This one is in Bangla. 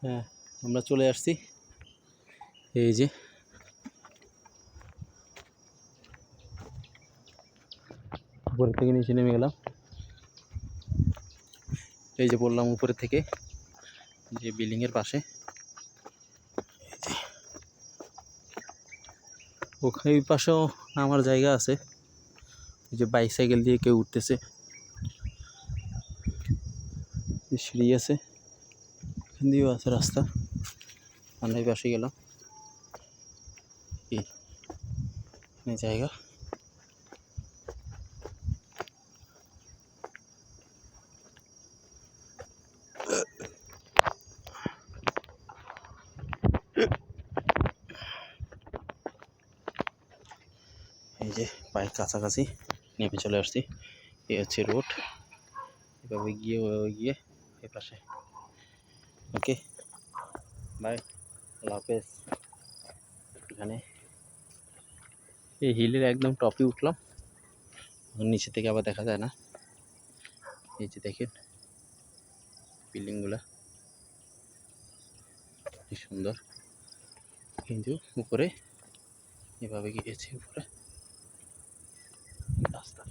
হ্যাঁ, আমরা চলে আসছি। এই যে উপর থেকে নিচে নেমে গেলাম। এই যে বললাম উপরে থেকে যে বিল্ডিংয়ের পাশে ওখানে ওই পাশেও নামার জায়গা আছে। এই যে বাইসাইকেল দিয়ে কেউ উঠতেছে, সিঁড়ি আছে, এখান দিয়েও আছে রাস্তা। আমরা এই পাশে গেলাম, এই জায়গা। এই যে প্রায় কাছাকাছি নেমে চলে আসছি। এই হচ্ছে রোড, এভাবে গিয়ে ওভাবে গিয়ে এই পাশে। ওকে বাই, আল্লাহ হাফেজ। এখানে এই হিলের একদম টপে উঠলাম, নিচে থেকে আবার দেখা যায় না। এই যে দেখেন বিল্ডিংগুলা কি সুন্দর, কিন্তু উপরে এভাবে গিয়েছে উপরে রাস্তা।